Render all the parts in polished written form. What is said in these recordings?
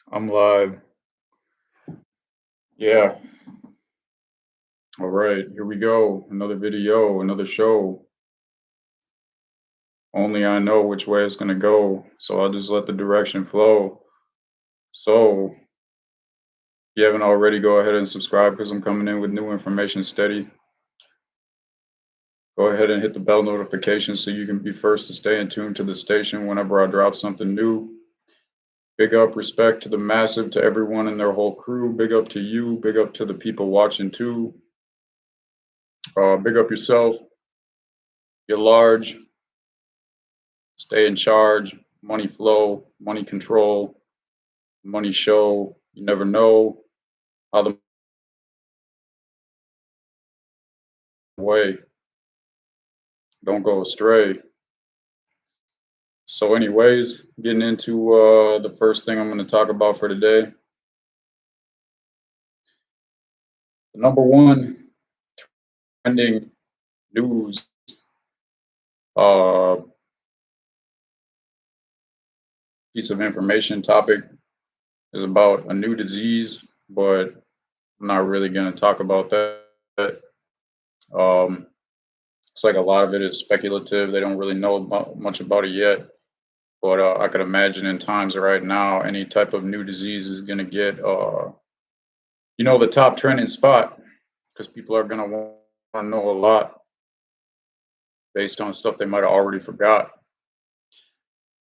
I'm live. Yeah. All right. Here we go. Another video, another show. Only I know which way it's going to go. So I'll just let the direction flow. So, if you haven't already, go ahead and subscribe because I'm coming in with new information steady. Go ahead and hit the bell notification so you can be first to stay in tune to the station whenever I drop something new. Big up respect to the massive, to everyone and their whole crew. Big up to you. Big up to the people watching too. Big up yourself. You're large. Stay in charge, money flow, money control, money show. You never know how the way. Don't go astray. So, anyways, getting into the first thing I'm going to talk about for today. The number one trending news uh, piece of information topic is about a new disease, but I'm not really going to talk about that. Um, it's like a lot of it is speculative. They don't really know much about it yet. But I could imagine in times right now, any type of new disease is going to get, the top trending spot because people are going to want to know a lot based on stuff they might have already forgot.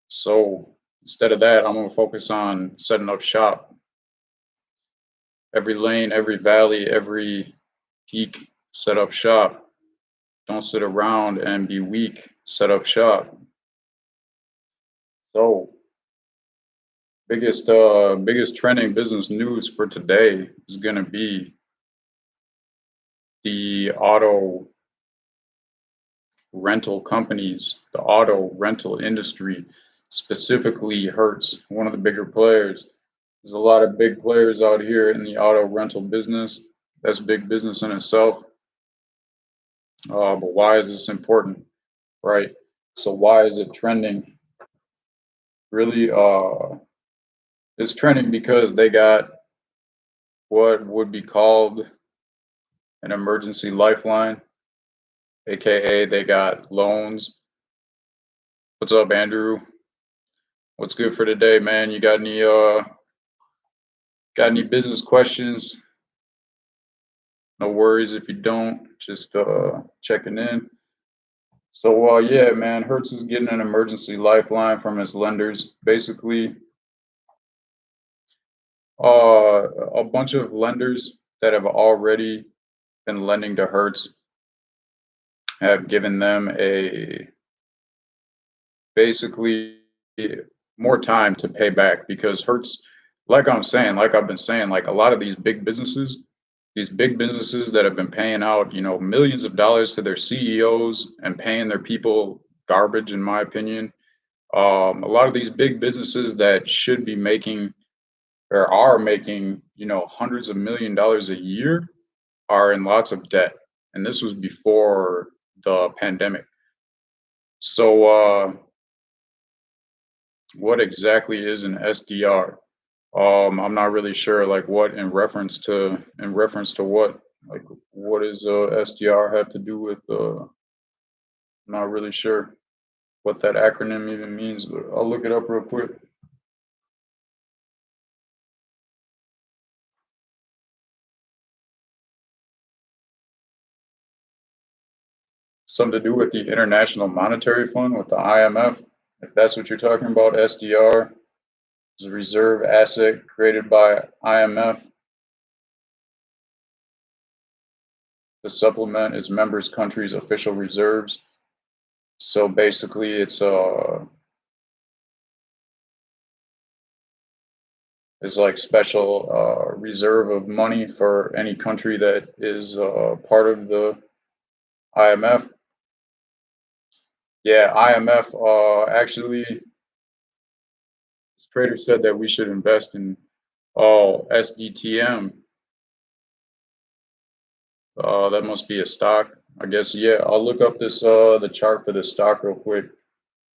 So instead of that, I'm going to focus on setting up shop. Every lane, every valley, every peak, set up shop. Don't sit around and be weak. Set up shop. So biggest trending business news for today is going to be the auto rental companies, the auto rental industry, specifically Hertz, one of the bigger players. There's a lot of big players out here in the auto rental business. That's big business in itself. But why is this important, right? So why is it trending? Really, it's trending because they got what would be called an emergency lifeline, aka they got loans. What's up, Andrew? What's good for today, man? You got any business questions? No worries if you don't. Just checking in. So yeah, man, Hertz is getting an emergency lifeline from its lenders. Basically, a bunch of lenders that have already been lending to Hertz have given them a basically more time to pay back because Hertz, like I've been saying, like a lot of these big businesses that have been paying out, millions of dollars to their CEOs and paying their people garbage, in my opinion. A lot of these big businesses that should be making or are making, hundreds of $1 million a year are in lots of debt. And this was before the pandemic. So, what exactly is an SDR? I'm not really sure, like what in reference to what, like what does SDR have to do with? I'm not really sure what that acronym even means, but I'll look it up real quick. Something to do with the International Monetary Fund, with the IMF, if that's what you're talking about. SDR is a reserve asset created by IMF to supplement its members' countries' official reserves. So basically, it's like special reserve of money for any country that is part of the IMF. Yeah, IMF actually, this trader said that we should invest in SDTM. That must be a stock, I guess. Yeah, I'll look up this the chart for this stock real quick.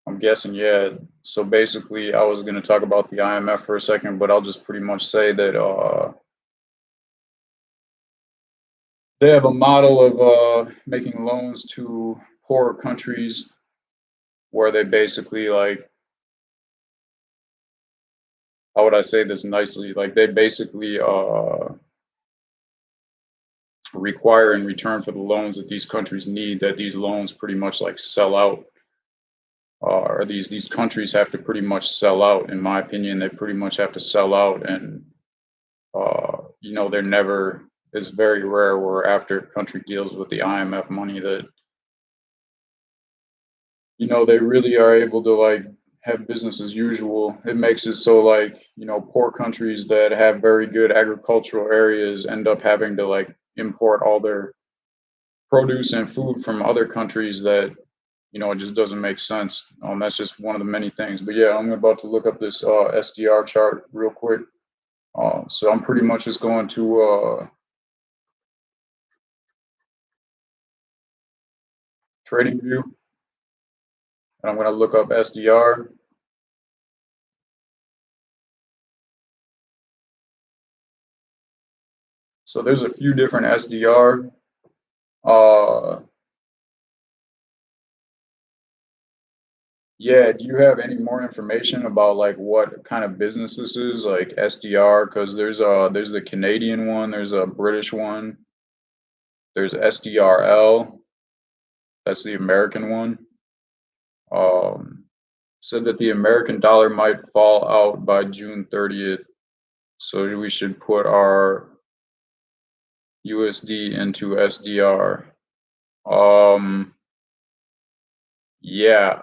I'm guessing, yeah. So basically, I was going to talk about the IMF for a second, but I'll just pretty much say that they have a model of making loans to poorer countries where they basically like, how would I say this nicely? Like they basically require in return for the loans that these countries need that these loans pretty much like sell out, or these countries have to pretty much sell out. In my opinion, they pretty much have to sell out, and they're never. It's very rare where after a country deals with the IMF money that they really are able to like have business as usual. It makes it so like poor countries that have very good agricultural areas end up having to like import all their produce and food from other countries that it just doesn't make sense. That's just one of the many things. But yeah, I'm about to look up this SDR chart real quick. So I'm pretty much just going to trading view, and I'm going to look up SDR. So there's a few different SDR. Uh, yeah, do you have any more information about like what kind of business this is, like SDR? Because there's the Canadian one, there's a British one, there's SDRL, that's the American one. Um, Said that the American dollar might fall out by June 30th, so we should put our USD into SDR. Um, yeah,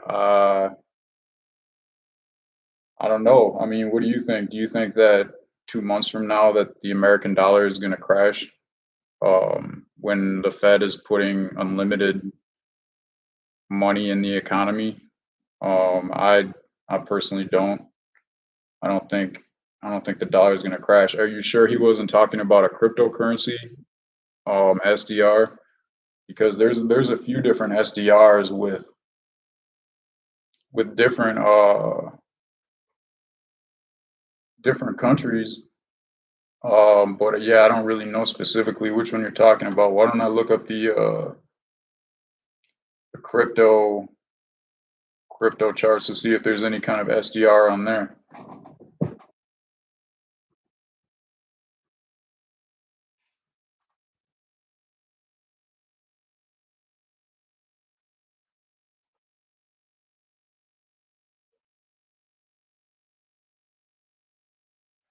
I don't know. I mean, what do you think? Do you think that 2 months from now that the American dollar is going to crash when the Fed is putting unlimited money in the economy? I personally don't. I don't think I don't think the dollar is going to crash. Are you sure he wasn't talking about a cryptocurrency, SDR? Because there's a few different SDRs with different countries. But yeah, I don't really know specifically which one you're talking about. Why don't I look up the crypto charts to see if there's any kind of SDR on there?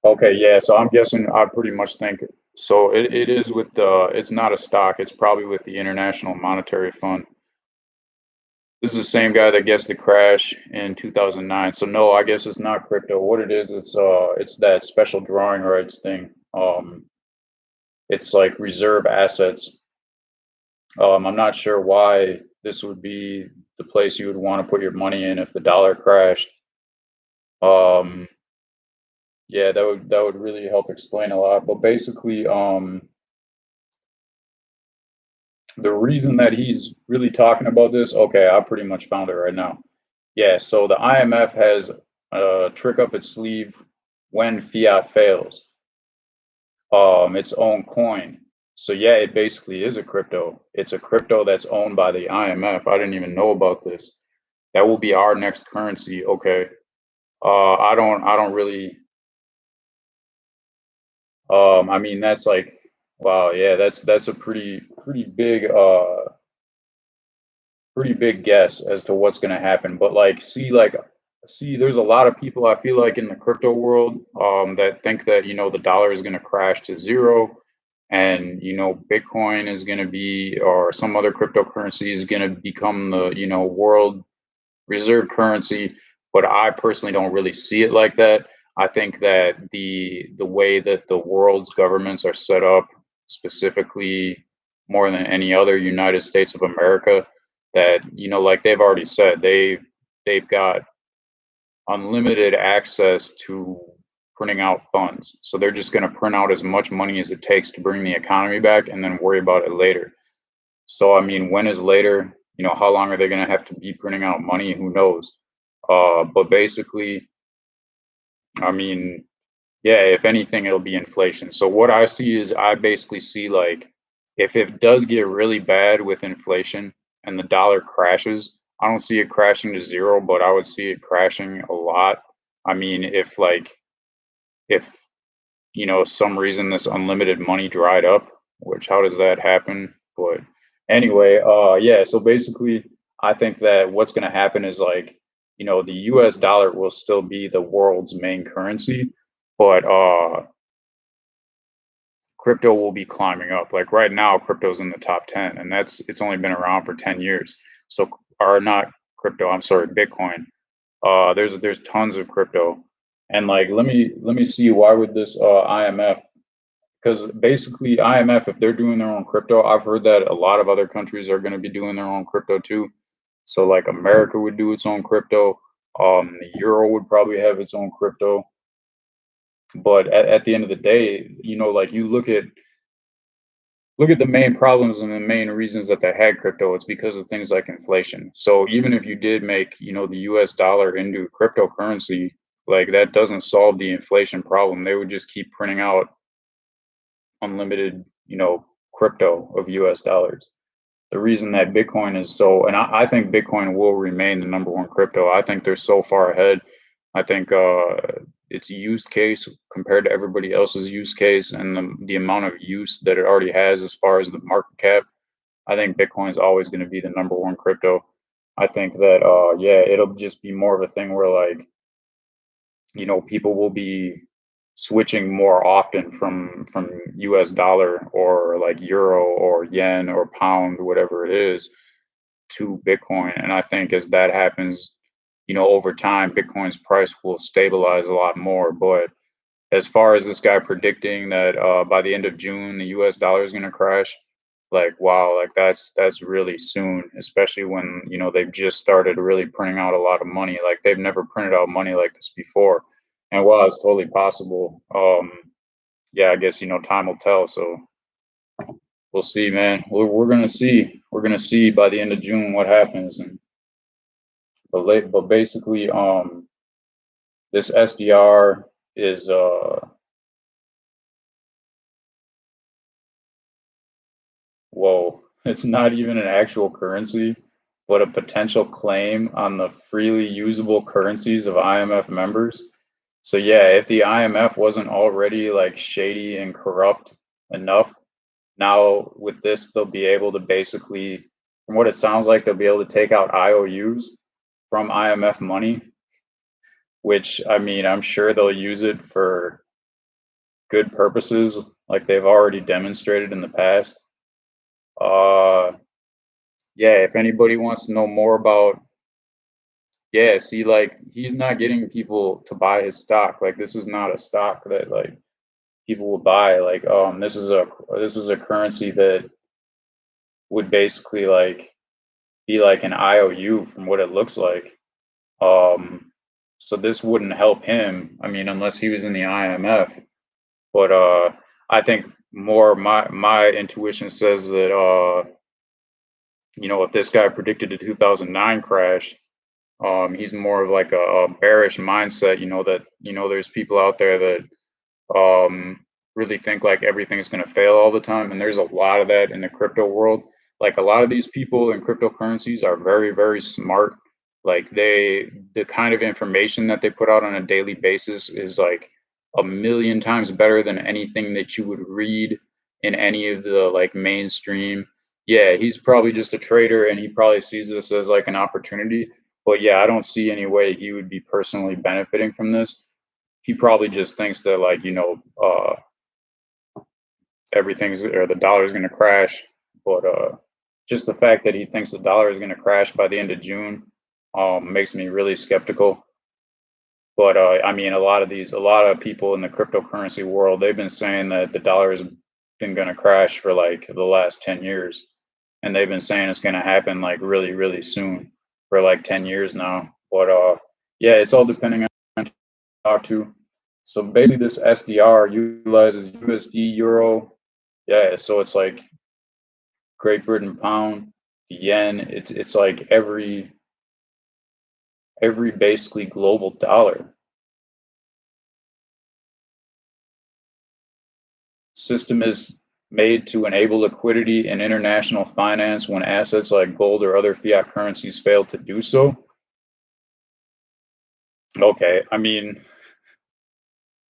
Okay, yeah. So I'm guessing I pretty much think so. It is with the. It's not a stock. It's probably with the International Monetary Fund. This is the same guy that guessed the crash in 2009. So no, I guess it's not crypto. What it is, it's that special drawing rights thing. It's like reserve assets. I'm not sure why this would be the place you would want to put your money in if the dollar crashed. Um, yeah, that would really help explain a lot. But basically, the reason that he's really talking about this, okay, I pretty much found it right now. Yeah, so the IMF has a trick up its sleeve when fiat fails, its own coin. So yeah, it basically is a crypto. It's a crypto that's owned by the IMF. I didn't even know about this. That will be our next currency. Okay. I don't really I mean that's like wow, yeah, that's a pretty big guess as to what's going to happen. But see, there's a lot of people I feel like in the crypto world that think that the dollar is going to crash to zero, and Bitcoin is going to be, or some other cryptocurrency is going to become the world reserve currency. But I personally don't really see it like that. I think that the way that the world's governments are set up, specifically more than any other, United States of America, that like they've already said, they've got unlimited access to printing out funds. So they're just going to print out as much money as it takes to bring the economy back and then worry about it later. So I mean, when is later? How long are they going to have to be printing out money? Who knows? But basically, I mean, yeah, if anything, it'll be inflation. So what I see is I basically see like if it does get really bad with inflation and the dollar crashes, I don't see it crashing to zero, but I would see it crashing a lot. I mean, if some reason this unlimited money dried up, which how does that happen? But anyway, yeah, so basically I think that what's going to happen is like, the US dollar will still be the world's main currency, but crypto will be climbing up. Like right now, crypto's in the top 10, and it's only been around for 10 years. So, or not crypto, I'm sorry, Bitcoin. There's tons of crypto. And like let me see why would this IMF, because basically IMF, if they're doing their own crypto, I've heard that a lot of other countries are going to be doing their own crypto too. So like America would do its own crypto. The euro would probably have its own crypto. But at the end of the day, like you look at the main problems and the main reasons that they had crypto. It's because of things like inflation. So even if you did make, the US dollar into cryptocurrency, like that doesn't solve the inflation problem. They would just keep printing out unlimited, crypto of US dollars. The reason that Bitcoin is so, and I think Bitcoin will remain the number one crypto. I think they're so far ahead. I think its use case compared to everybody else's use case and the amount of use that it already has as far as the market cap, I think Bitcoin is always going to be the number one crypto. I think that, yeah, it'll just be more of a thing where like, people will be switching more often from US dollar or like euro or yen or pound, whatever it is, to Bitcoin. And I think as that happens, over time, Bitcoin's price will stabilize a lot more. But as far as this guy predicting that by the end of June, the US dollar is going to crash, like, wow, like that's really soon, especially when, they've just started really printing out a lot of money. Like they've never printed out money like this before. And while it's totally possible, yeah, I guess, time will tell. So we'll see, man. We're gonna see. We're gonna see by the end of June what happens. And but basically, this SDR is whoa, it's not even an actual currency, but a potential claim on the freely usable currencies of IMF members. So yeah, if the IMF wasn't already like shady and corrupt enough, now with this they'll be able to basically, from what it sounds like, they'll be able to take out IOUs from IMF money, which I mean, I'm sure they'll use it for good purposes like they've already demonstrated in the past. Uh yeah, if anybody wants to know more about, yeah, see, like he's not getting people to buy his stock. Like this is not a stock that like people will buy. Like this is a currency that would basically like be like an IOU from what it looks like. Um so this wouldn't help him. I mean, unless he was in the IMF. But I think more my intuition says that if this guy predicted the 2009 crash, he's more of like a bearish mindset. That there's people out there that really think like everything's going to fail all the time, and there's a lot of that in the crypto world. Like a lot of these people in cryptocurrencies are very very smart. Like the kind of information that they put out on a daily basis is like a million times better than anything that you would read in any of the like mainstream. Yeah, he's probably just a trader and he probably sees this as like an opportunity, but yeah, I don't see any way he would be personally benefiting from this. He probably just thinks that like, everything's or the dollar is going to crash. But just the fact that he thinks the dollar is going to crash by the end of June makes me really skeptical. But I mean, a lot of people in the cryptocurrency world, they've been saying that the dollar has been going to crash for like the last 10 years. And they've been saying it's going to happen like really, really soon for like 10 years now. But yeah, it's all depending on talk to. So basically, this SDR utilizes USD, Euro. Yeah, so it's like Great Britain pound, yen. It's like every basically global dollar. System is made to enable liquidity in international finance when assets like gold or other fiat currencies fail to do so. Okay, I mean,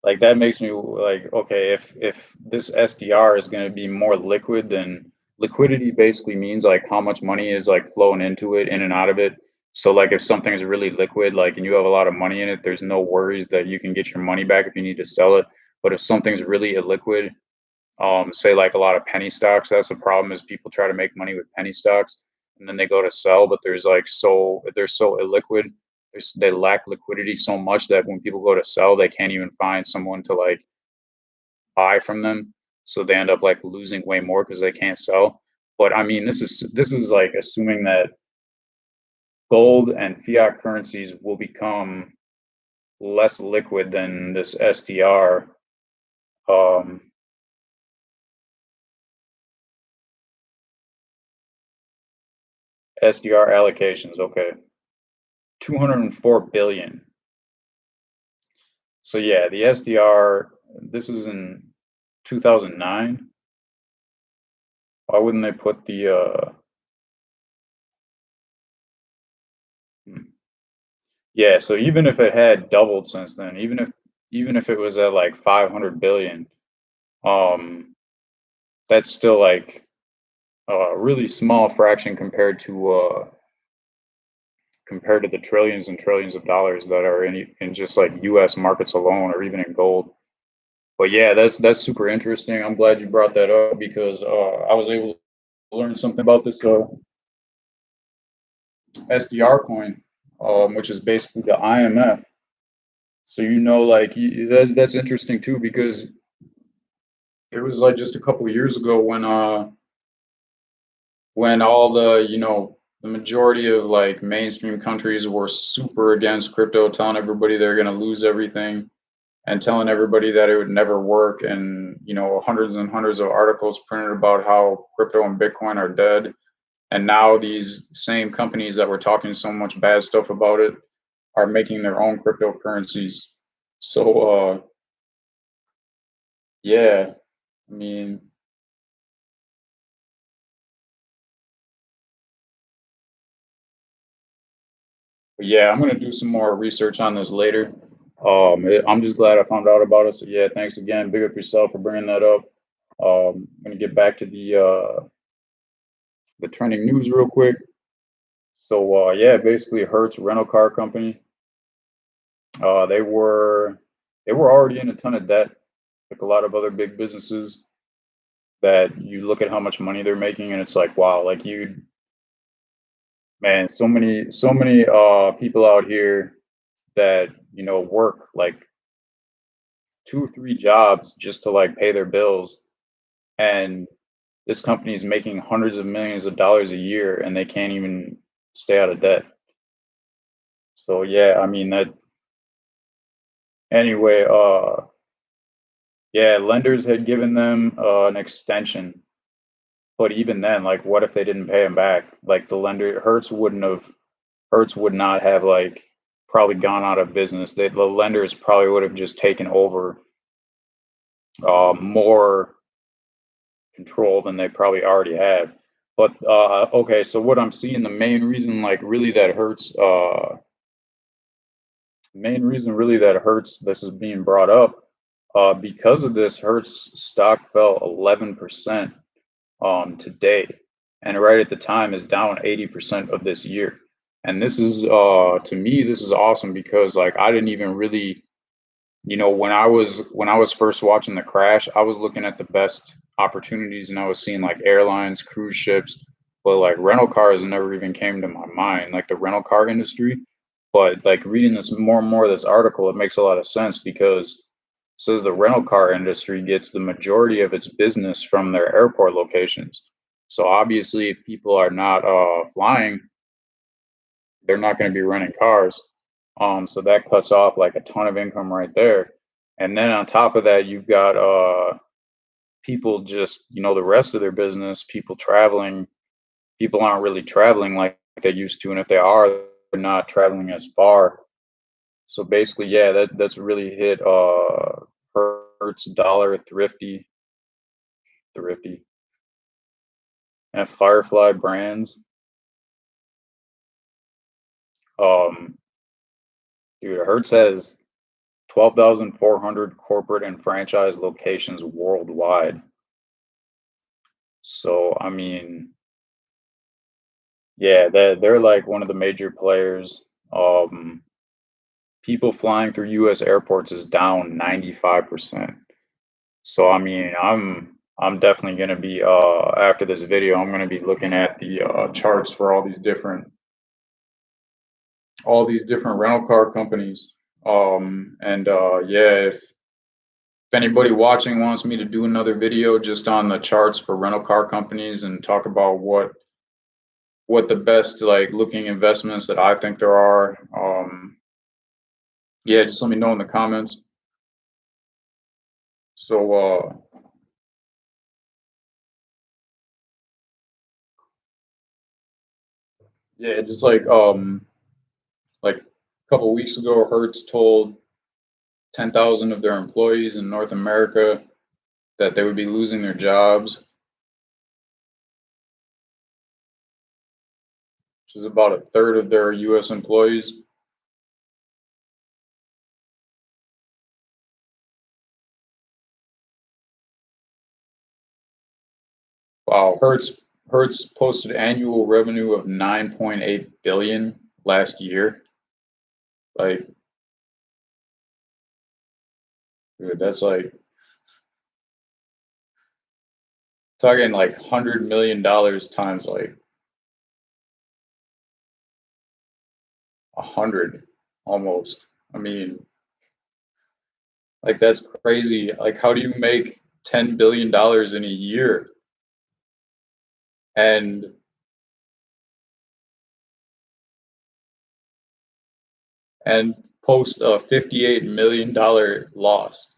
like that makes me like, okay, if this SDR is going to be more liquid, then liquidity basically means like how much money is like flowing into it, in and out of it. So like if something is really liquid, like and you have a lot of money in it, there's no worries that you can get your money back if you need to sell it. But if something's really illiquid, say like a lot of penny stocks, that's the problem is people try to make money with penny stocks and then they go to sell, but there's like they're so illiquid. They lack liquidity so much that when people go to sell, they can't even find someone to like buy from them. So they end up like losing way more because they can't sell. But I mean, this is like assuming that gold and fiat currencies will become less liquid than this SDR. Um, SDR allocations, okay, 204 billion. So yeah, the SDR. This is in 2009. Why wouldn't they put the hmm. Yeah, so even if it had doubled since then, even if it was at like 500 billion, um, that's still like a really small fraction compared to the trillions and trillions of dollars that are in just like U.S. markets alone, or even in gold. But yeah, that's super interesting. I'm glad you brought that up because I was able to learn something about this SDR coin, which is basically the IMF. So like that's interesting too because it was like just a couple of years ago when all the majority of like mainstream countries were super against crypto, telling everybody they're going to lose everything and telling everybody that it would never work, and hundreds and hundreds of articles printed about how crypto and Bitcoin are dead. And now these same companies that were talking so much bad stuff about it are making their own cryptocurrencies. So yeah, I mean, but yeah, I'm gonna do some more research on this later. I'm just glad I found out about it. So yeah, thanks again. Big up yourself for bringing that up. I'm gonna get back to the trending news real quick. So yeah, basically Hertz rental car company. They were already in a ton of debt, like a lot of other big businesses. That you look at how much money they're making, and it's like, wow, like man, so many people out here that work like 2 or 3 jobs just to like pay their bills, and this company is making hundreds of millions of dollars a year, and they can't even stay out of debt. So yeah, I mean that anyway. Yeah, lenders had given them an extension, but even then, like, what if they didn't pay him back? Like the lender, Hertz would not have like probably gone out of business. The lenders probably would have just taken over more control than they probably already have. But okay, so what I'm seeing, the main reason, like, really that hurts, main reason really that hurts, this is being brought up, because of this, Hertz stock fell 11% today, and right at the time is down 80% of this year. And this is to me, this is awesome because like I didn't even really, when I was first watching the crash, I was looking at the best opportunities and I was seeing like airlines, cruise ships, but like rental cars never even came to my mind, like the rental car industry. But like reading this more and more of this article, it makes a lot of sense because it says the rental car industry gets the majority of its business from their airport locations. So obviously, if people are not flying, they're not going to be renting cars. So that cuts off like a ton of income right there. And then on top of that, you've got people just, the rest of their business, people traveling. People aren't really traveling like they used to. And if they are, not traveling as far. So basically, yeah, that's really hit Hertz, Dollar, Thrifty, and Firefly Brands. Um, dude, Hertz has 12,400 corporate and franchise locations worldwide. So I mean, yeah, they're like one of the major players. Um, People flying through U.S. airports is down 95%. So I mean, I'm definitely gonna be after this video, I'm gonna be looking at the charts for all these different rental car companies. And yeah, if anybody watching wants me to do another video just on the charts for rental car companies and talk about what the best like looking investments that I think there are, yeah, just let me know in the comments. So yeah, just like a couple weeks ago, Hertz told 10,000 of their employees in North America that they would be losing their jobs, which is about a third of their U.S. employees. Wow, Hertz posted annual revenue of 9.8 billion last year. Like, dude, that's like talking like $100 million times like 100 almost. I mean, like that's crazy. Like, how do you make $10 billion in a year and and post a $58 million loss,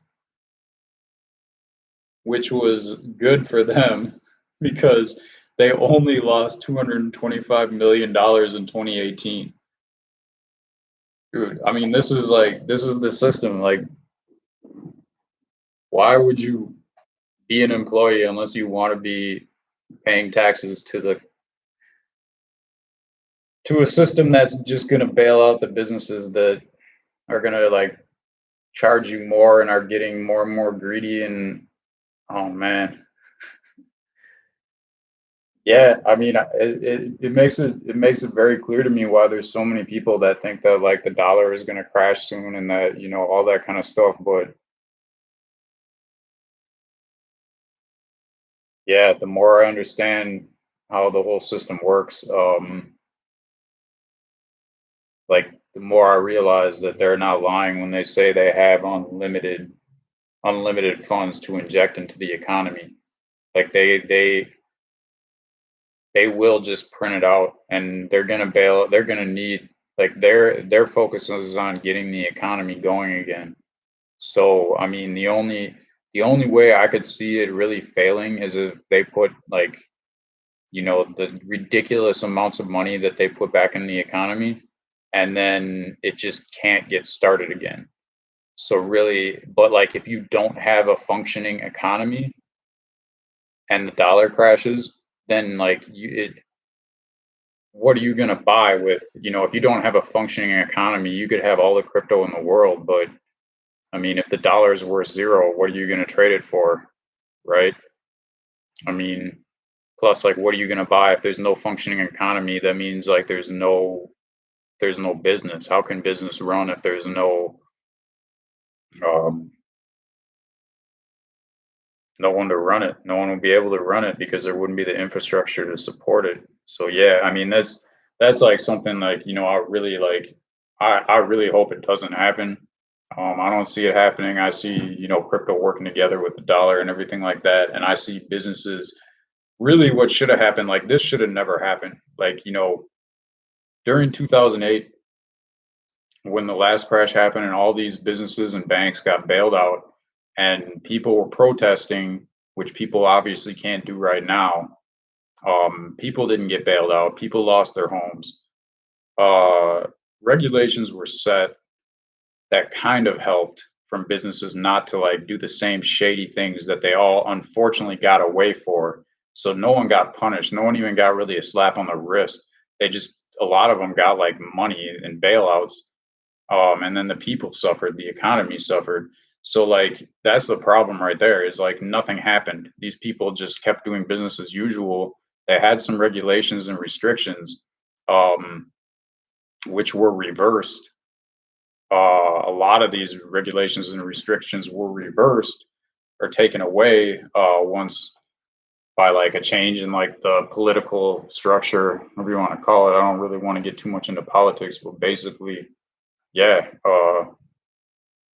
which was good for them because they only lost $225 million in 2018. Dude, I mean, this is the system. Like, why would you be an employee unless you want to be paying taxes to a system that's just going to bail out the businesses that are going to like charge you more and are getting more and more greedy and oh man. Yeah, I mean, it makes it very clear to me why there's so many people that think that like the dollar is going to crash soon and that all that kind of stuff. But yeah, the more I understand how the whole system works, like the more I realize that they're not lying when they say they have unlimited funds to inject into the economy. Like they will just print it out and they're gonna bail. They're gonna need like their focus is on getting the economy going again. So I mean, the only way I could see it really failing is if they put like the ridiculous amounts of money that they put back in the economy, and then it just can't get started again. So really, but like if you don't have a functioning economy and the dollar crashes, then like what are you going to buy with, if you don't have a functioning economy, you could have all the crypto in the world, but I mean, if the dollar is worth zero, what are you going to trade it for, right? I mean, plus like what are you going to buy if there's no functioning economy? That means like there's no business. How can business run if there's um, no one to run it? No one will be able to run it because there wouldn't be the infrastructure to support it. So yeah, I mean that's like something like I really like. I really hope it doesn't happen. I don't see it happening. I see crypto working together with the dollar and everything like that, and I see businesses. Really, what should have happened? Like this should have never happened. Like during 2008 when the last crash happened and all these businesses and banks got bailed out and people were protesting, which people obviously can't do right now. People didn't get bailed out. People lost their homes. uh, regulations were set that kind of helped from businesses not to like do the same shady things that they all unfortunately got away for. So no one got punished. No one even got really a slap on the wrist. They just a lot of them got like money and bailouts. And then the people suffered, the economy suffered. So like that's the problem right there is like nothing happened. These people just kept doing business as usual. They had some regulations and restrictions, um, which were reversed. A lot of these regulations and restrictions were reversed or taken away once by like a change in like the political structure, whatever you want to call it. I don't really want to get too much into politics, but basically, yeah,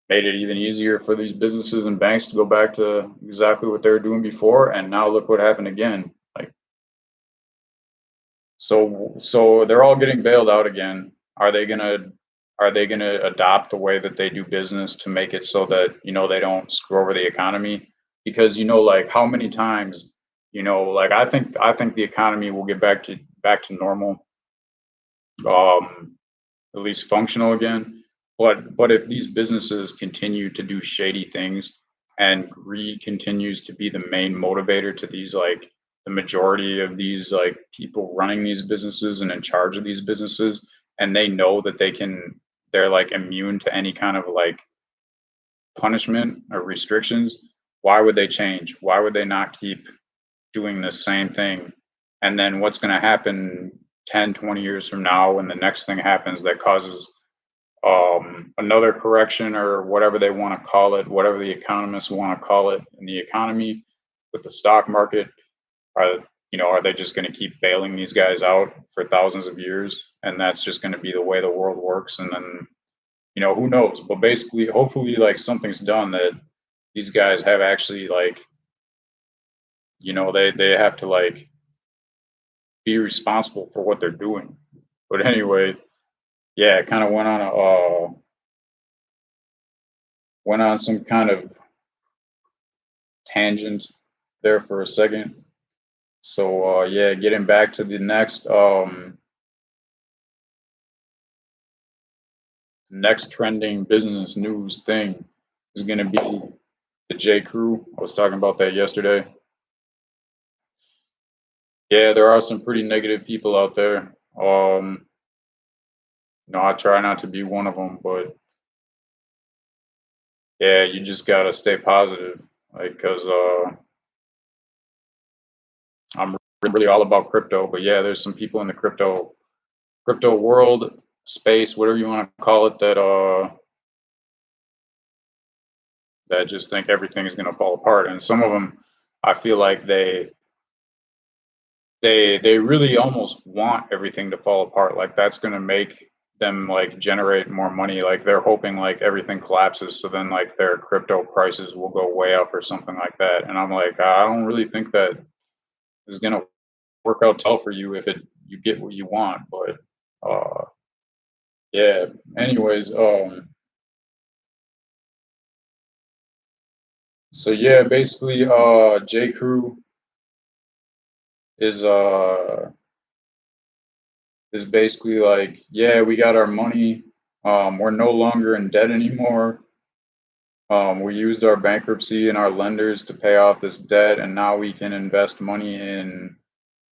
made it even easier for these businesses and banks to go back to exactly what they were doing before. And now look what happened again. Like so they're all getting bailed out again. Are they gonna adopt the way that they do business to make it so that they don't screw over the economy? Because like how many times like I think the economy will get back to normal, um, at least functional again. But if these businesses continue to do shady things and greed continues to be the main motivator to these like the majority of these like people running these businesses and in charge of these businesses, and they know that they're like immune to any kind of like punishment or restrictions, why would they change? Why would they not keep doing the same thing? And then what's going to happen 10, 20 years from now when the next thing happens that causes another correction or whatever they want to call it, whatever the economists want to call it in the economy with the stock market? Are they just going to keep bailing these guys out for thousands of years, and that's just going to be the way the world works? And then who knows? But basically, hopefully, like something's done that these guys have actually like they have to like be responsible for what they're doing. But anyway, yeah, it kind of went on some kind of tangent there for a second. So yeah, getting back to the next trending business news thing is going to be the J. Crew. I was talking about that yesterday. Yeah, there are some pretty negative people out there. I try not to be one of them, but yeah, you just gotta stay positive, like, because I'm really all about crypto. But yeah, there's some people in the crypto world space, whatever you want to call it, that just think everything is gonna fall apart. And some of them, I feel like they really almost want everything to fall apart. Like that's gonna make them like generate more money. Like they're hoping like everything collapses, so then like their crypto prices will go way up or something like that. And I'm like, I don't really think that is gonna work out well for you if it you get what you want. But uh yeah. Anyways, so yeah, basically J. Crew is uh is basically like, yeah, we got our money. We're no longer in debt anymore. We used our bankruptcy and our lenders to pay off this debt, and now we can invest money in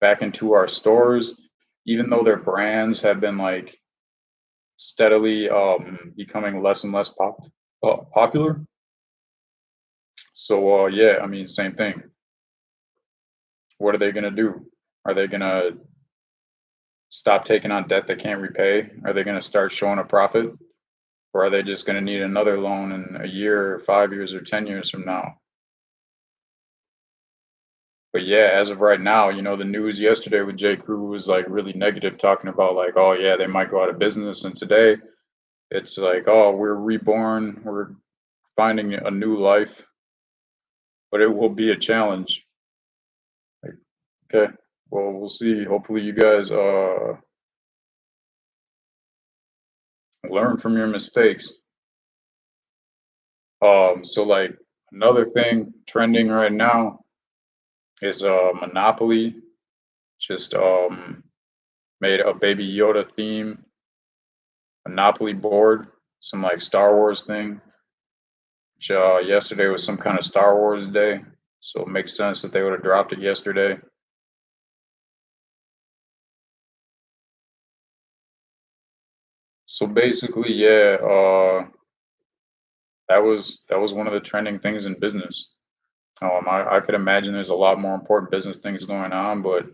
back into our stores, even though their brands have been like steadily becoming less and less popular. So yeah, I mean, same thing. What are they gonna do? Are they gonna stop taking on debt they can't repay? Are they gonna start showing a profit? Or are they just going to need another loan in a year or 5 years or 10 years from now? But yeah, as of right now, the news yesterday with J. Crew was like really negative, talking about like, oh yeah, they might go out of business. And today it's like, oh, we're reborn, we're finding a new life, but it will be a challenge. Like, okay, well, we'll see. Hopefully, you guys learn from your mistakes. So like another thing trending right now is Monopoly. Just made a Baby Yoda theme. Monopoly board, some like Star Wars thing. Which, yesterday was some kind of Star Wars day, so it makes sense that they would have dropped it yesterday. So basically, yeah, that was one of the trending things in business. I could imagine there's a lot more important business things going on, but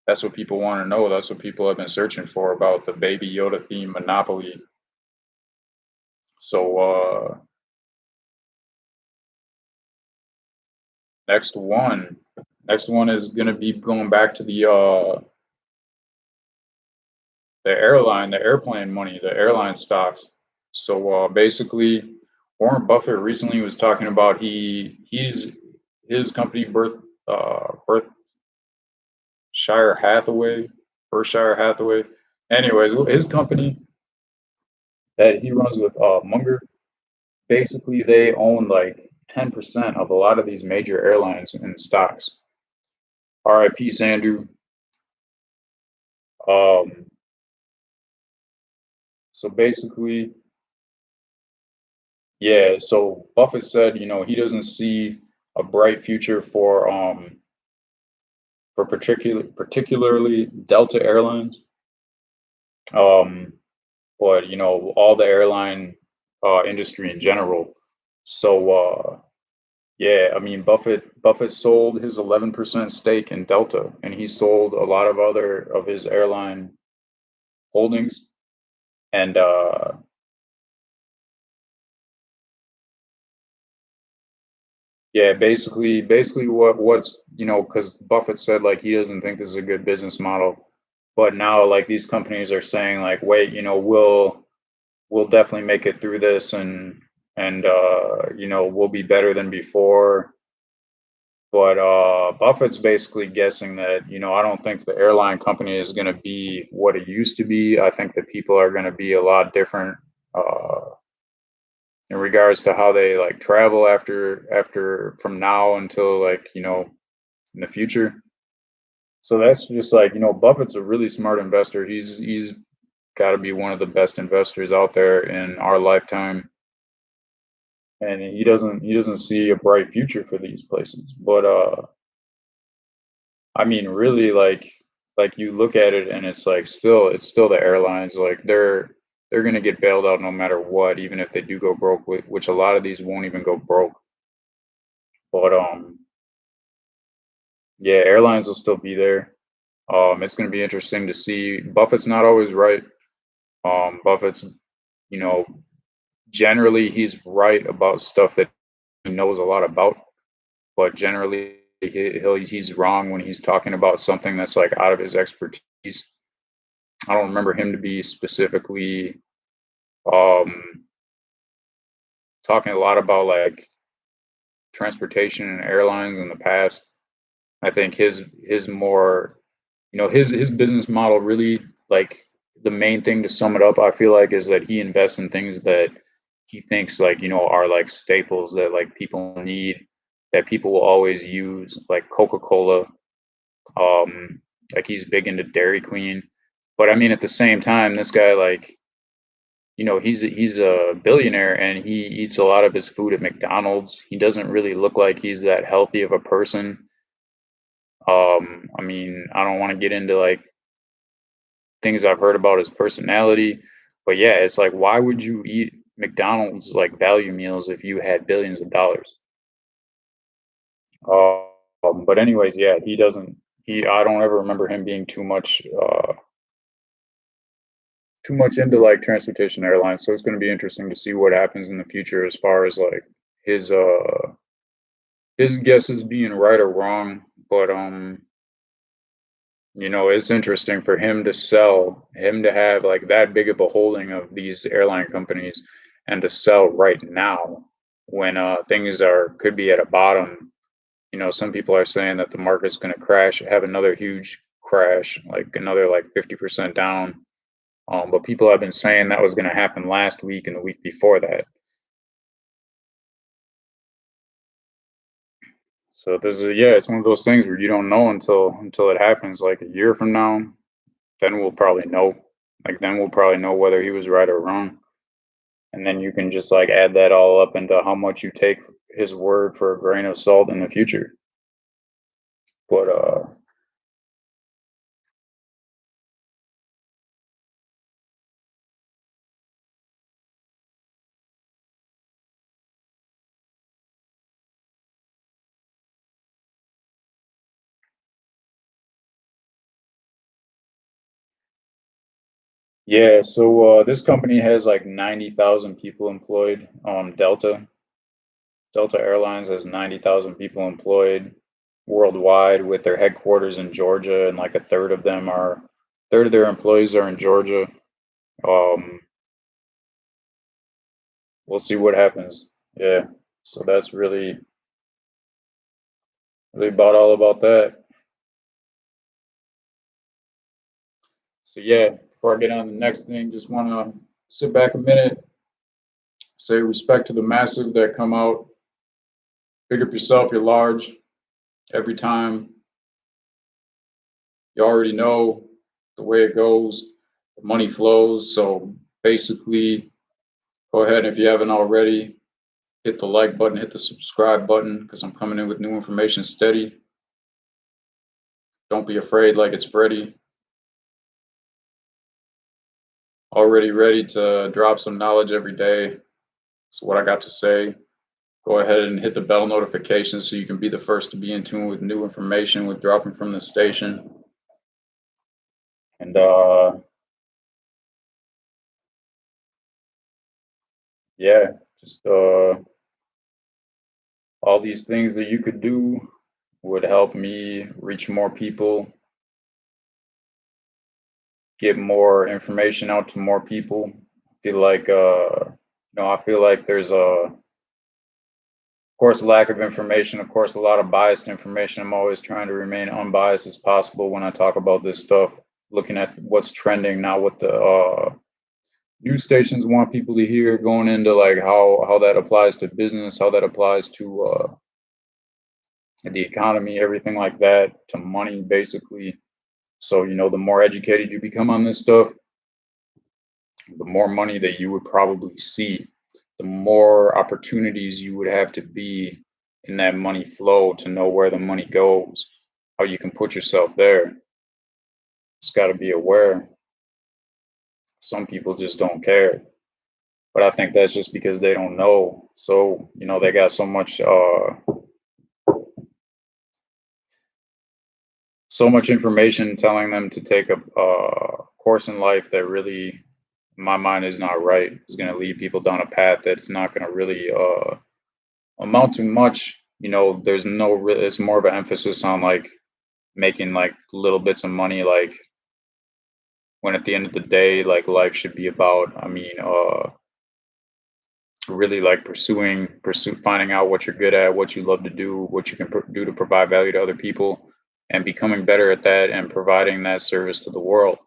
that's what people want to know. That's what people have been searching for about the Baby Yoda theme Monopoly. So next one, next one is gonna be going back to the airline, the airplane money, the airline stocks. So basically, Warren Buffett recently was talking about he's his company Berkshire Hathaway, Berkshire Hathaway. Anyways, his company that he runs with Munger, basically they own like 10% of a lot of these major airlines and stocks. RIP Sandhu. Um, so basically, yeah. So Buffett said, he doesn't see a bright future for particularly Delta Airlines. Um, but all the airline industry in general. So yeah, I mean Buffett sold his 11% stake in Delta, and he sold a lot of other of his airline holdings. And yeah, basically what's because Buffett said like he doesn't think this is a good business model, but now like these companies are saying like, wait, we'll definitely make it through this, and we'll be better than before. But Buffett's basically guessing that I don't think the airline company is going to be what it used to be. I think that people are going to be a lot different in regards to how they like travel after from now until like in the future. So that's just like Buffett's a really smart investor. He's got to be one of the best investors out there in our lifetime, and he doesn't see a bright future for these places. But I mean, really, like you look at it, and it's still the airlines. Like they're gonna get bailed out no matter what, even if they do go broke. Which a lot of these won't even go broke. But yeah, airlines will still be there. It's gonna be interesting to see. Buffett's not always right. Buffett's, you know, generally he's right about stuff that he knows a lot about, but generally he's wrong when he's talking about something that's like out of his expertise. I don't remember him to be specifically um, talking a lot about like transportation and airlines in the past. I think his more, his business model really like the main thing to sum it up. I feel like is that he invests in things that he thinks like are like staples that like people need, that people will always use, like Coca Cola. Um, like he's big into Dairy Queen, but I mean at the same time, this guy like he's a billionaire and he eats a lot of his food at McDonald's. He doesn't really look like he's that healthy of a person. I mean, I don't want to get into like things I've heard about his personality, but yeah, it's like why would you eat McDonald's like value meals if you had billions of dollars? But anyways, yeah, he doesn't. I don't ever remember him being too much into like transportation airlines. So it's going to be interesting to see what happens in the future as far as like his uh his guesses being right or wrong. But it's interesting for him to have like that big of a holding of these airline companies and to sell right now when things are could be at a bottom. Some people are saying that the market's going to crash, have another huge crash, like another like 50% down. But people have been saying that was going to happen last week and the week before that. So yeah, it's one of those things where you don't know until it happens. Like a year from now, then we'll probably know. Like then we'll probably know whether he was right or wrong. And then you can just like add that all up into how much you take his word for a grain of salt in the future. But yeah, so this company has like 90,000 people employed. Delta Airlines has 90,000 people employed worldwide with their headquarters in Georgia, and like third of their employees are in Georgia. Um, we'll see what happens. Yeah, so that's really about all about that. So yeah, before I get on to the next thing, just want to sit back a minute, say respect to the massive that come out, pick up yourself, you're large. Every time you already know the way it goes, the money flows. So basically, go ahead, if you haven't already, hit the like button, hit the subscribe button, because I'm coming in with new information steady. Don't be afraid, like it's Freddy. Already ready to drop some knowledge every day. So what I got to say, go ahead and hit the bell notification so you can be the first to be in tune with new information with dropping from the station. And yeah, just all these things that you could do would help me reach more people, get more information out to more people. Feel like I feel like there's a of course lack of information, of course a lot of biased information. I'm always trying to remain unbiased as possible when I talk about this stuff, looking at what's trending, not what the news stations want people to hear, going into like how that applies to business, how that applies to the economy, everything like that, to money basically. So, the more educated you become on this stuff, the more money that you would probably see, the more opportunities you would have to be in that money flow to know where the money goes, how you can put yourself there. Just got to be aware. Some people just don't care, but I think that's just because they don't know. So, they got so much information telling them to take a course in life that really, in my mind, is not right. It's going to lead people down a path that's not going to really amount to much. There's no it's more of an emphasis on like making like little bits of money, like when at the end of the day, like life should be about, really like pursue finding out what you're good at, what you love to do, what you can do to provide value to other people, and becoming better at that and providing that service to the world,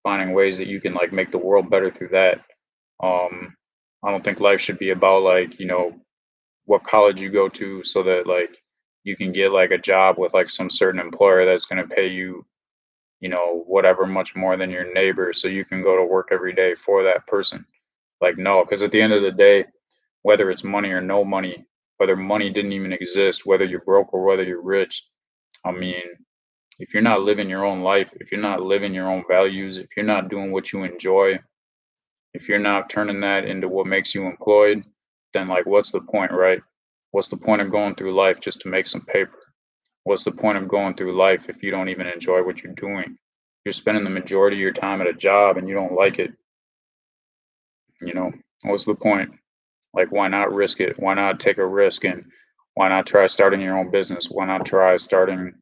finding ways that you can like make the world better through that. um I don't think life should be about like, what college you go to so that like you can get like a job with like some certain employer that's going to pay you, whatever much more than your neighbor so you can go to work every day for that person. Like no, because at the end of the day, whether it's money or no money, whether money didn't even exist, whether you're broke or whether you're rich, I mean, if you're not living your own life, if you're not living your own values, if you're not doing what you enjoy, if you're not turning that into what makes you employed, then like what's the point, right? What's the point of going through life just to make some paper? What's the point of going through life if you don't even enjoy what you're doing? You're spending the majority of your time at a job and you don't like it, you know? What's the point? Like why not risk it? Why not take a risk, and why not try starting your own business? Why not try starting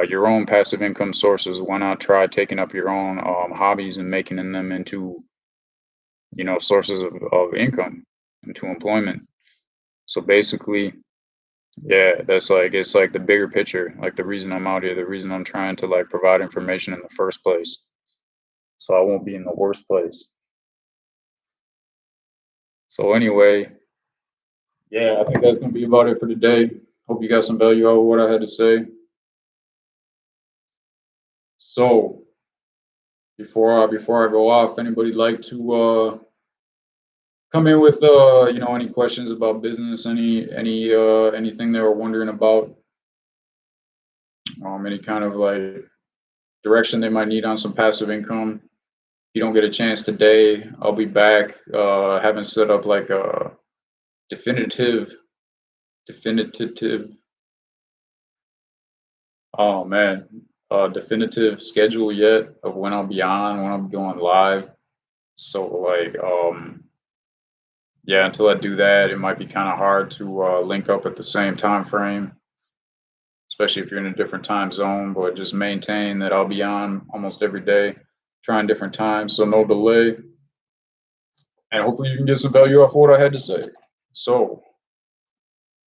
your own passive income sources? Why not try taking up your own hobbies and making them into, sources of income, into employment? So basically, yeah, that's like it's like the bigger picture, like the reason I'm out here, the reason I'm trying to like provide information in the first place. So I won't be in the worst place. So anyway, yeah, I think that's gonna be about it for today. Hope you got some value out of what I had to say. So before I go off, anybody like to come in with you know, any questions about business, any anything they were wondering about, any kind of like direction they might need on some passive income. If you don't get a chance today, I'll be back. Haven't set up like a definitive definitive oh man definitive schedule yet of when I'll be on, when I'll be going live. So like yeah, until I do that, it might be kind of hard to link up at the same time frame, especially if you're in a different time zone. But just maintain that I'll be on almost every day, trying different times, so no delay. And hopefully you can get some value off what I had to say. So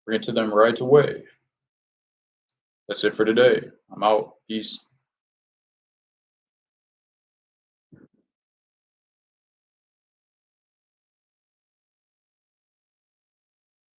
bring it to them right away. That's it for today. I'm out. Peace.